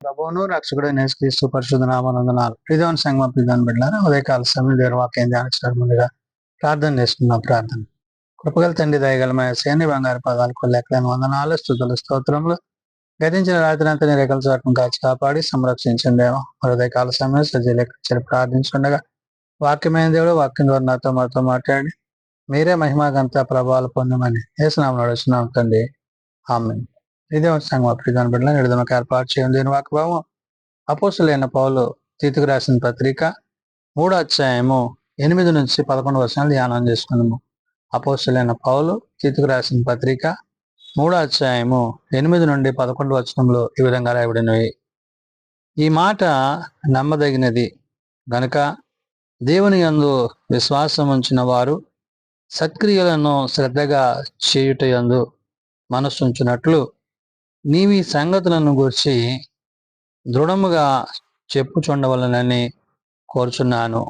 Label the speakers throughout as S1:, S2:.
S1: ప్రభువును రక్షకుడైన యేసుక్రీస్తు పరిశుద్ధ నామమున ప్రియమైన సంగమ పిల్లలను బిడ్డలారా ఉదయకాల సమయం దేవుని వాక్యం ధ్యానించడం ముందుగా ప్రార్థన చేసుకున్నాం. ప్రార్థన. కృపగల తండ్రి దయగల సేని బంగారు పదాలకు లెక్కలేని వందనాలు, స్తుతులు, స్తోత్రములు. గతించిన రాత్రి అంతా రేఖల చాటును కాచి కాపాడి సంరక్షించండేమో ఉదయకాల సమయం సజ్జలెక్కని ప్రార్థించుండగా వాక్యమైన దేవుడు వాక్యం ద్వారా నాతో మాతో మాట్లాడి మీరే మహిమా గంత ప్రభావాలు పొందమని యేసునామమున అడుగుచున్నాం తండ్రి. ఆమేన్. ఇదే సంగమ ప్రియమైన బిడ్డలను విడుదలకు ఏర్పాటు చేయండి. దీని వాక్యభావం అపోస్తులైన పౌలు తీతుకు రాసిన పత్రిక 3వ అధ్యాయము 8 నుంచి 11 వచనాలు ధ్యానం చేసుకున్నాము. అపోస్తులైన పౌలు తీతుకు రాసిన పత్రిక 3వ అధ్యాయము 8 నుండి 11 వచనంలో ఈ విధంగా రాయబడినవి. ఈ మాట నమ్మదగినది గనుక దేవుని యందు విశ్వాసం ఉంచిన వారు సత్క్రియలను శ్రద్ధగా చేయుటయందు మనస్సుంచునట్లు నీవి సంగతులను గూర్చి దృఢముగా చెప్పుచుండవలనని కోరుచున్నాను.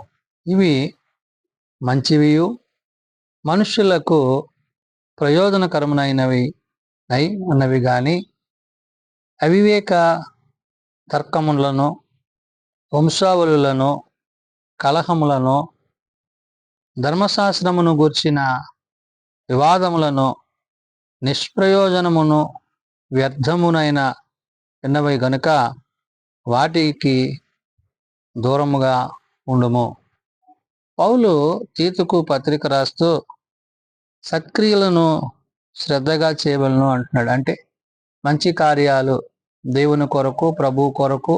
S1: ఇవి మంచివియు మనుష్యులకు ప్రయోజనకరమునైనవి అన్నవి గాని అవివేక తర్కములను, వంశావళులను, కలహములను, ధర్మశాస్త్రమును గూర్చిన వివాదములను, నిష్ప్రయోజనమును, వ్యర్థమునైన ఎన్నవై గనుక వాటికి దూరముగా ఉండుము. పౌలు తీతుకు పత్రిక రాస్తూ సత్క్రియలను శ్రద్ధగా చేయవలను అంటున్నాడు. అంటే మంచి కార్యాలు దేవుని కొరకు, ప్రభు కొరకు,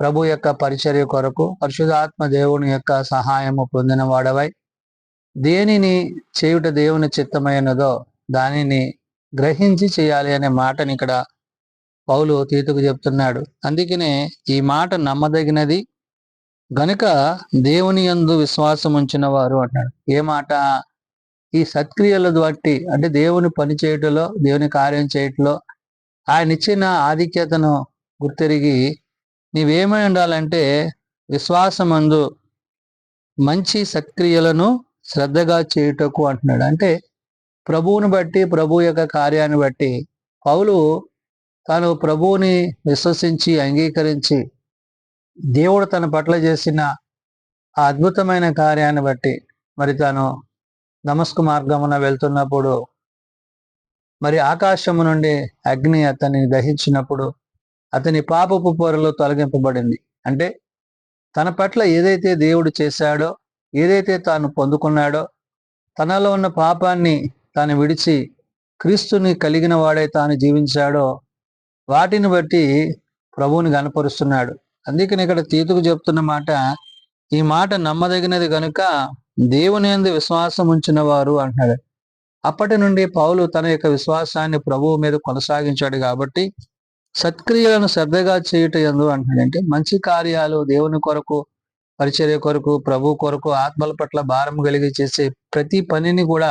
S1: ప్రభు యొక్క పరిచర్య కొరకు, పరిశుద్ధాత్మ దేవుని యొక్క సహాయము పొందిన వాడవై దేనిని చేయుట దేవుని చిత్తమైనదో దానిని గ్రహించి చేయాలి అనే మాటని ఇక్కడ పౌలు తీతుకు చెప్తున్నాడు. అందుకనే ఈ మాట నమ్మదగినది గనుక దేవుని యందు విశ్వాసం ఉంచిన వారు అంటాడు. ఏ మాట? ఈ సత్క్రియల బట్టి, అంటే దేవుని పని చేయటంలో, దేవుని కార్యం చేయటంలో ఆయన ఇచ్చిన ఆధిక్యతను గుర్తెరిగి నీవేమై ఉండాలంటే విశ్వాసమందు మంచి సత్క్రియలను శ్రద్ధగా చేయుటకు అంటున్నాడు. అంటే ప్రభువుని బట్టి, ప్రభు యొక్క కార్యాన్ని బట్టి పౌలు తాను ప్రభువుని విశ్వసించి అంగీకరించి దేవుడు తన పట్ల చేసిన ఆ అద్భుతమైన కార్యాన్ని బట్టి మరి తాను దమస్కు మార్గమున వెళ్తున్నప్పుడు మరి ఆకాశము నుండి అగ్ని అతన్ని దహించినప్పుడు అతని పాపపు పొరలు తొలగింపబడింది. అంటే తన పట్ల ఏదైతే దేవుడు చేశాడో, ఏదైతే తాను పొందుకున్నాడో, తనలో ఉన్న పాపాన్ని తాను విడిచి క్రీస్తుని కలిగిన వాడే తాను జీవించాడో వాటిని బట్టి ప్రభువుని గనపరుస్తున్నాడు. అందుకని ఇక్కడ తీతుకు చెప్తున్న మాట, ఈ మాట నమ్మదగినది గనుక దేవుని యందు విశ్వాసం ఉంచిన వారు అంటున్నాడు. అప్పటి నుండి పౌలు తన యొక్క విశ్వాసాన్ని ప్రభువు మీద కొనసాగించాడు. కాబట్టి సత్క్రియలను శ్రద్ధగా చేయుట యందు అంటున్నాడు. అంటే మంచి కార్యాలు దేవుని కొరకు, పరిచర్య కొరకు, ప్రభు కొరకు, ఆత్మల పట్ల భారం కలిగి చేసే ప్రతి పనిని కూడా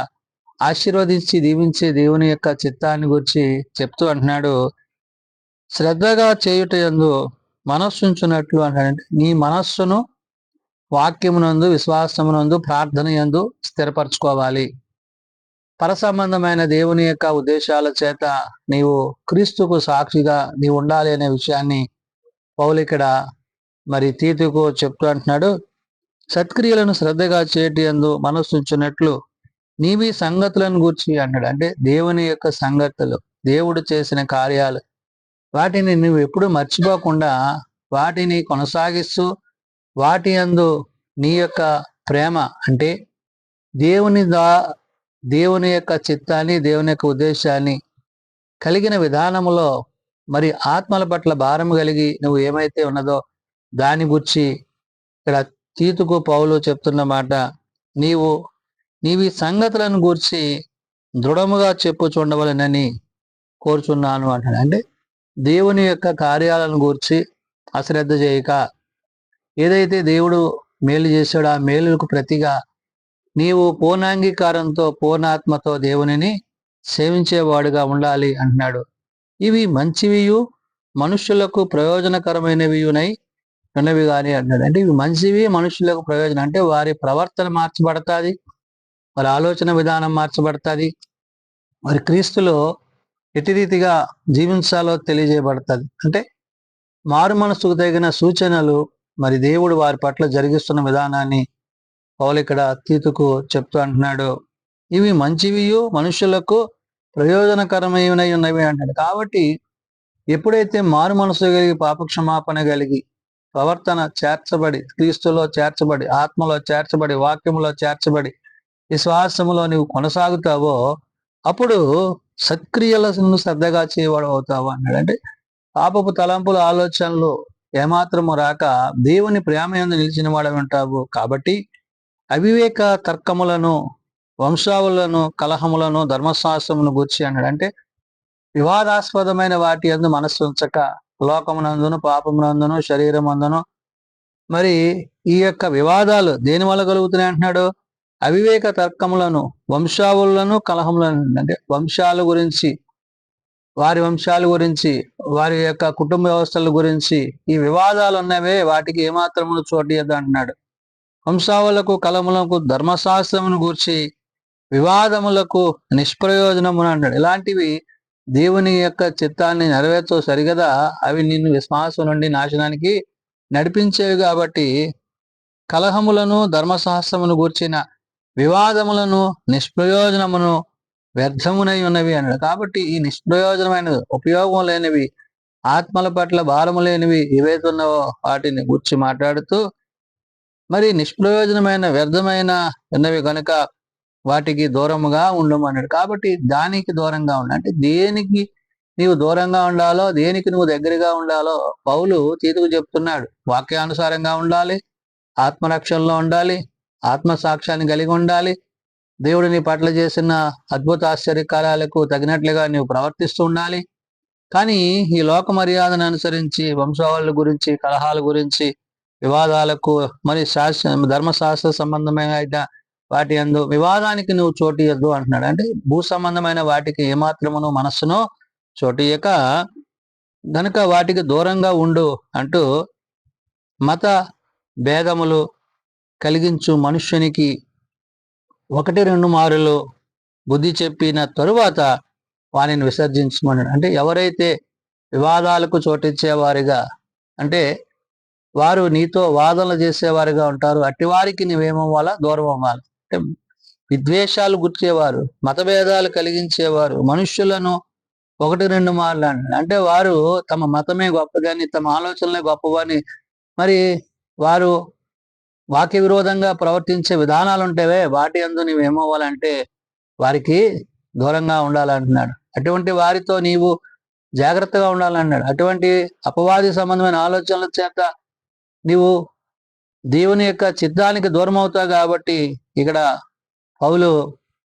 S1: ఆశీర్వదించి దీవించే దేవుని యొక్క చిత్తాన్ని గురించి చెప్తూ అంటున్నాడు. శ్రద్ధగా చేయుట యందు మనస్సుంచున్నట్లు అంటాడంటే నీ మనస్సును వాక్యమునందు, విశ్వాసమునందు, ప్రార్థన యందు స్థిరపరచుకోవాలి. పరసంబంధమైన దేవుని యొక్క ఉద్దేశాల చేత నీవు క్రీస్తుకు సాక్షిగా నీవు ఉండాలి అనే విషయాన్ని పౌలు ఇక్కడ మరి తీతుకు చెప్తూ అంటున్నాడు. సత్క్రియలను శ్రద్ధగా చేయటి యందు మనస్సుంచున్నట్లు నీవి సంగతులను గూర్చి అంటాడు. అంటే దేవుని యొక్క సంగతులు, దేవుడు చేసిన కార్యాలు, వాటిని నువ్వు ఎప్పుడు మర్చిపోకుండా వాటిని కొనసాగిస్తూ వాటి యందు నీ యొక్క ప్రేమ, అంటే దేవుని యొక్క చిత్తాన్ని, దేవుని యొక్క ఉద్దేశాన్ని కలిగిన విధానములో మరి ఆత్మల పట్ల భారం కలిగి నువ్వు ఏమైతే ఉన్నదో దాని గురించి ఇక్కడ తీతుకు పౌలు చెప్తున్న మాట, నీవి సంగతులను గూర్చి దృఢముగా చెప్పుచుండవలెనని కోరుచున్నాను అంటాడు. అంటే దేవుని యొక్క కార్యాలను గూర్చి అశ్రద్ధ చేయక, ఏదైతే దేవుడు మేలు చేశాడో ఆ మేలుకు ప్రతిగా నీవు పూర్ణాంగీకారంతో, పూర్ణాత్మతో దేవునిని సేవించేవాడుగా ఉండాలి అంటున్నాడు. ఇవి మంచివియు మనుష్యులకు ప్రయోజనకరమైనవియునై ఉన్నవి కానీ అంటున్నాడు. అంటే ఇవి మంచివి, మనుషులకు ప్రయోజనం. అంటే వారి ప్రవర్తన మార్చబడతాది, వారి ఆలోచన విధానం మార్చబడతాది, వారి క్రీస్తులో ఎట్టి రీతిగా జీవించాలో తెలియజేయబడుతుంది. అంటే మారు మనసుకు తగిన సూచనలు మరి దేవుడు వారి పట్ల జరిగిస్తున్న విధానాన్ని పౌలు ఇక్కడ తీతుకు చెప్తూ అంటున్నాడు. ఇవి మంచివియు మనుషులకు ప్రయోజనకరమైనవి ఉన్నవి అంటాడు. కాబట్టి ఎప్పుడైతే మారు మనసు కలిగి పాపక్షమాపణ కలిగి ప్రవర్తన చేర్చబడి, క్రీస్తులో చేర్చబడి, ఆత్మలో చేర్చబడి, వాక్యములో చేర్చబడి, విశ్వాసములో నీవు కొనసాగుతావో అప్పుడు సత్క్రియలను శ్రద్ధగా చేయవాడు అవుతావు అన్నాడు. అంటే పాపపు తలంపులు, ఆలోచనలు ఏమాత్రము రాక దేవుని ప్రేమ యందు నిలిచిన వాడు ఉంటావు. కాబట్టి అవివేక తర్కములను, వంశావులను, కలహములను, ధర్మశాస్త్రమును గూర్చి అన్నాడు. అంటే వివాదాస్పదమైన వాటి యందు మనస్సు ఉంచక లోకమునందును, పాపమునందును, శరీరమందును మరి ఈ యొక్క వివాదాలు దేని వల్ల కలుగుతున్నాయి అంటున్నాడు. అవివేక తర్కములను, వంశావులను, కలహములను, అంటే వంశాల గురించి, వారి వంశాల గురించి, వారి యొక్క కుటుంబ వ్యవస్థల గురించి ఈ వివాదాలు ఉన్నవే వాటికి ఏమాత్రమును చోటు ఇయ్యదు అంటున్నాడు. వంశావులకు, కలములకు, ధర్మశాస్త్రమును గూర్చి వివాదములకు నిష్ప్రయోజనమును అంటాడు. ఇలాంటివి దేవుని యొక్క చిత్తాన్ని నెరవేర్చవు సరిగదా, అవి నిన్ను విశ్వాసం నుండి నాశనానికి నడిపించేవి. కాబట్టి కలహములను, ధర్మశాస్త్రమును గూర్చిన వివాదములను, నిష్ప్రయోజనమును, వ్యర్థమునై ఉన్నవి అన్నాడు. కాబట్టి ఈ నిష్ప్రయోజనమైన, ఉపయోగం లేనివి, ఆత్మల పట్ల భారము లేనివి ఏవైతే ఉన్నావో వాటిని గూర్చి మాట్లాడుతూ మరి నిష్ప్రయోజనమైన, వ్యర్థమైన ఉన్నవి కనుక వాటికి దూరముగా ఉండమన్నాడు. కాబట్టి దానికి దూరంగా ఉండాలి. అంటే దేనికి నీవు దూరంగా ఉండాలో, దేనికి నువ్వు దగ్గరగా ఉండాలో పౌలు తీతుకు చెప్తున్నాడు. వాక్యానుసారంగా ఉండాలి, ఆత్మరక్షణలో ఉండాలి, ఆత్మసాక్ష్యాన్ని కలిగి ఉండాలి, దేవుడు నీ పట్ల చేసిన అద్భుత ఆశ్చర్యకార్యాలకు తగినట్లుగా నీవు ప్రవర్తిస్తూ ఉండాలి. కానీ ఈ లోక మర్యాదను అనుసరించి వంశావళుల గురించి, కలహాల గురించి, వివాదాలకు మరి ధర్మశాస్త్ర సంబంధమైన వాటి యందు వివాదానికి నువ్వు చోటు ఇవ్వద్దు అంటున్నాడు. అంటే భూ సంబంధమైన వాటికి ఏమాత్రమును మనస్సును చోటియక గనుక వాటికి దూరంగా ఉండు అంటూ మత భేదములు కలిగించు మనుష్యునికి 1-2 మారులు బుద్ధి చెప్పిన తరువాత వానిని విసర్జించమన్నాడు. అంటే ఎవరైతే వివాదాలకు చోటిచ్చేవారిగా, అంటే వారు నీతో వాదనలు చేసేవారిగా ఉంటారు, అట్టి వారికి నువ్వేమవ్వాలా, దూరం అవ్వాలి. అంటే విద్వేషాలు గుర్చేవారు, మతభేదాలు కలిగించేవారు, మనుష్యులను 1-2 మార్లు అంటే వారు తమ మతమే గొప్పదని, తమ ఆలోచనలే గొప్పవని, మరి వారు వాక్య విరోధంగా ప్రవర్తించే విధానాలు ఉంటేవే వాటి యందు నువ్వేమవ్వాలంటే వారికి దూరంగా ఉండాలంటున్నాడు. అటువంటి వారితో నీవు జాగ్రత్తగా ఉండాలన్నాడు. అటువంటి అపవాది సంబంధమైన ఆలోచనల చేత నీవు దేవుని యొక్క చిత్తానికి దూరం అవుతావు. కాబట్టి ఇక్కడ పౌలు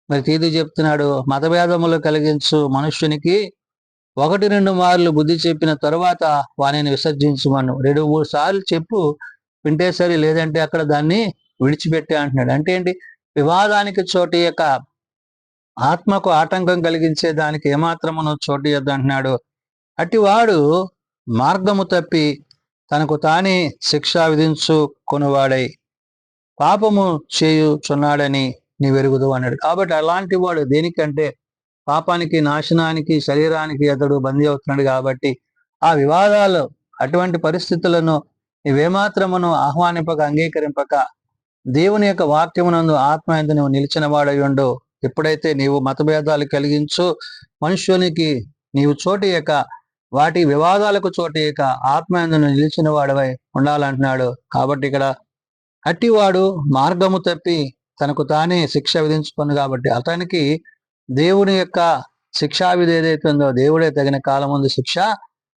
S1: మరి తీతు చెప్తున్నాడు, మతభేదములు కలిగించు మనుష్యునికి 1-2 మార్లు బుద్ధి చెప్పిన తరువాత వానిని విసర్జించమను. 2-3 సార్లు చెప్పు, వింటే సరి, లేదంటే అక్కడ దాన్ని విడిచిపెట్టే అంటున్నాడు. అంటే ఏంటి? వివాదానికి చోటు యొక్క ఆత్మకు ఆటంకం కలిగించే దానికి ఏమాత్రమును చోటు ఇవ్వద్దు అంటున్నాడు. అట్టివాడు మార్గము తప్పి తనకు తానే శిక్ష విధించుకొనివాడై పాపము చేయుచున్నాడని నీవెరుగుదు అన్నాడు. కాబట్టి అలాంటి వాడు దేనికంటే పాపానికి, నాశనానికి, శరీరానికి అతడు బందీ అవుతున్నాడు. కాబట్టి ఆ వివాదాలు, అటువంటి పరిస్థితులను నీవేమాత్రమును ఆహ్వానింపక, అంగీకరింపక దేవుని యొక్క వాక్యమునందు ఆత్మ యందు నువ్వు నిలిచిన వాడయుండు. ఎప్పుడైతే నీవు మతభేదాలు కలిగించు మనుష్యునికి నీవు చోటియక, వాటి వివాదాలకు చోటియక ఆత్మ యందు నిలిచిన వాడవై ఉండాలంటున్నాడు. కాబట్టి ఇక్కడ అట్టివాడు మార్గము తప్పి తనకు తానే శిక్ష విధించుకుని, కాబట్టి అతనికి దేవుని యొక్క శిక్షా విధి ఏదైతే ఉందో దేవుడే తగిన కాలం ముందు శిక్ష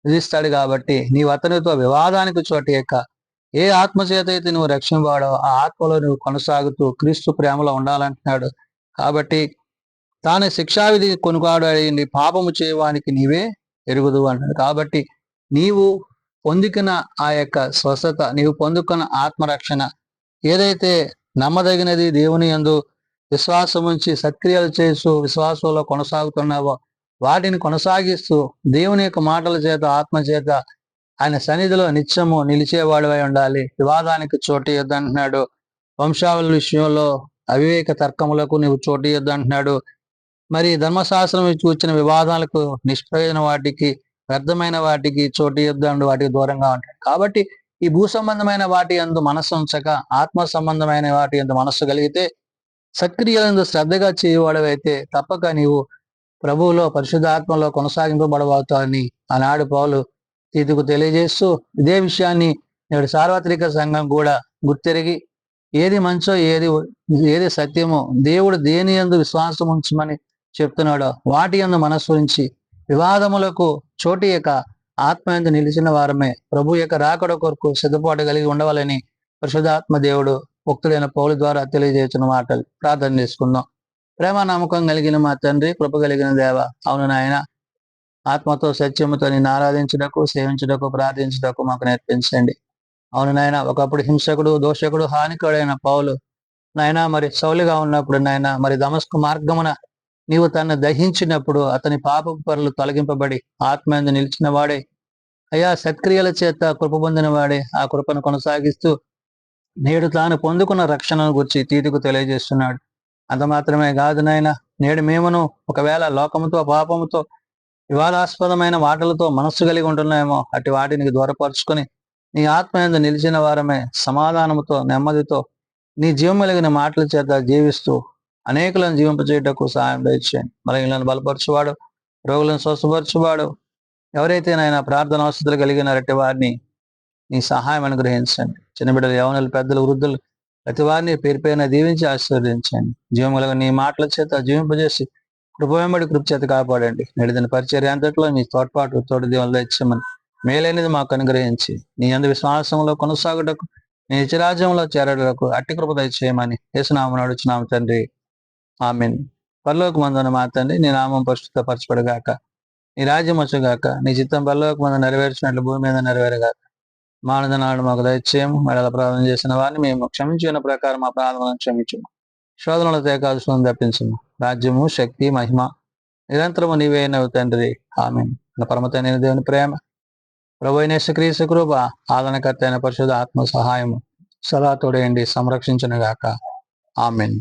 S1: విధిస్తాడు. కాబట్టి నీవు అతనితో వివాదానికి చోటియక, ఏ ఆత్మ చేత అయితే నువ్వు రక్షింపబడో ఆ ఆత్మలో నువ్వు కొనసాగుతూ క్రీస్తు ప్రేమలో ఉండాలంటున్నాడు. కాబట్టి తాను శిక్షావిధి కొనుకాడు అయింది, పాపము చేయవానికి నీవే ఎరుగుదు అంటాడు. కాబట్టి నీవు పొందుకున్న ఆ యొక్క స్వస్థత, నీవు పొందుకున్న ఆత్మరక్షణ ఏదైతే నమ్మదగినది, దేవుని యందు విశ్వాసం ఉంచి సత్క్రియలు చేస్తూ విశ్వాసంలో కొనసాగుతున్నావో వాటిని కొనసాగిస్తూ దేవుని యొక్క మాటల చేత, ఆత్మ చేత ఆయన సన్నిధిలో నిత్యము నిలిచేవాడివై ఉండాలి. వివాదానికి చోటు ఇవ్వద్దంటున్నాడు. వంశావళి విషయంలో అవివేక తర్కములకు నీవు చోటు ఇవ్వద్దంటున్నాడు. మరి ధర్మశాస్త్రం చూచిన వివాదాలకు, నిష్ప్రయోజన వాటికి వ్యర్థమైన వాటికి చోటు ఇద్దాండు, వాటికి దూరంగా ఉంటాడు. కాబట్టి ఈ భూ సంబంధమైన వాటి యందు మనస్సు ఉంచక ఆత్మ సంబంధమైన వాటి యందు మనస్సు కలిగితే, సత్క్రియలందు శ్రద్ధగా చేయవాడవైతే తప్పక నీవు ప్రభువులో పరిశుద్ధాత్మలో కొనసాగింపబడబోతావని ఆనాడు పౌలు తీతుకు తెలియజేస్తూ, ఇదే విషయాన్ని నేడు సార్వత్రిక సంఘం కూడా గుర్తెరిగి ఏది మంచో ఏది సత్యమో దేవుడు దేని యందు విశ్వాసం ఉంచమని చెప్తున్నాడో వాటి యందు మనస్సు ఉంచి వివాదములకు చోటు యొక్క ఆత్మ యందు నిలిచిన వారమే ప్రభు యొక్క రాకడ కొరకు సిద్ధపాటు కలిగి ఉండవాలని పరిశుద్ధాత్మ దేవుడు భక్తుడైన పౌలు ద్వారా తెలియజేస్తున్న మాటలు ప్రార్థన చేసుకుందాం. ప్రేమ నమ్మకం కలిగిన మా తండ్రి, కృప కలిగిన దేవ, అవును నాయన, ఆత్మతో సత్యముతో నిన్ను ఆరాధించుటకు, సేవించుటకు, ప్రార్థించుటకు మాకు నేర్పించండి. అవును నాయన, ఒకప్పుడు హింసకుడు, దోషకుడు, హానికుడైన పౌలు నాయన మరి సౌలుగా ఉన్నప్పుడు నాయన మరి దమస్కు మార్గమున నీవు తనను దహించినప్పుడు అతని పాపపు పరులు తొలగింపబడి ఆత్మయందు నిలిచిన వాడే, అయా సత్క్రియల చేత కృప పొందిన వాడే ఆ కృపను కొనసాగిస్తూ నేడు తాను పొందుకున్న రక్షణను గురించి తీతుకు తెలియజేస్తున్నాడు. అంత మాత్రమే కాదు నాయన, నేడు మేమును ఒకవేళ లోకముతో పాపముతో వివాదాస్పదమైన మాటలతో మనస్సు కలిగి ఉంటున్నామో అటు వాటిని దూరపరుచుకొని నీ ఆత్మయందు నిలిచిన వారమే సమాధానముతో నెమ్మదితో నీ జీవం కలిగిన మాటల చేత జీవిస్తూ అనేకులను జీవింపచేయటకు సహాయం దయచేయండి. బలహీనలను బలపరచువాడు, రోగులను స్వస్థపరచువాడు, ఎవరైతే నాయన ప్రార్థన అవసరాలు కలిగినారట్టి వారిని నీ సహాయం అనుగ్రహించండి. చిన్న బిడ్డలు, యవనులు, పెద్దలు, వృద్ధులు ప్రతి వారిని పేరు పేరున దీవించి ఆశీర్వదించండి. జీవం కలిగిన నీ మాటల చేత జీవింపజేసి కృపవేంబడి కృప చేత కాపాడండి. నేడిదిన పరిచర్య అంతట్లో నీ తోడ్పాటు తోడు దీవులు తెచ్చమని మేలైనది మాకు అనుగ్రహించి నీ అందు విశ్వాసంలో కొనసాగుటకు, నీ నిత్యరాజ్యంలో చేరటకు అట్టి కృప దయచేయమని యేసునామమున అడుగుచున్నాము తండ్రి, ఆమేన్. పరలోకమందున్న మా తండ్రి, నీ నామం పరిశుద్ధపరచబడుగాక, నీ రాజ్యం వచ్చుగాక, నీ చిత్తం పరలోకమందు నెరవేర్చినట్లు భూమి మీద నెరవేరుగాక. మానవ నాడు మాకు దయచేయము, మెడల ప్రార్థన చేసిన వారిని మేము క్షమించిన ప్రకారం మా ప్రార్థనలను క్షమించము, శోధనలు తేకాల్సిన తప్పించము. రాజ్యము, శక్తి, మహిమ నిరంతరము నీవేనవు తండ్రి, ఆమేన్. పరమతైన దేవుని ప్రేమ, ప్రభువైన యేసుక్రీస్తు కృప, ఆదరణకర్త అయిన పరిశుద్ధ ఆత్మ సహాయము సదా తోడేయండి సంరక్షించునుగాక. ఆమేన్.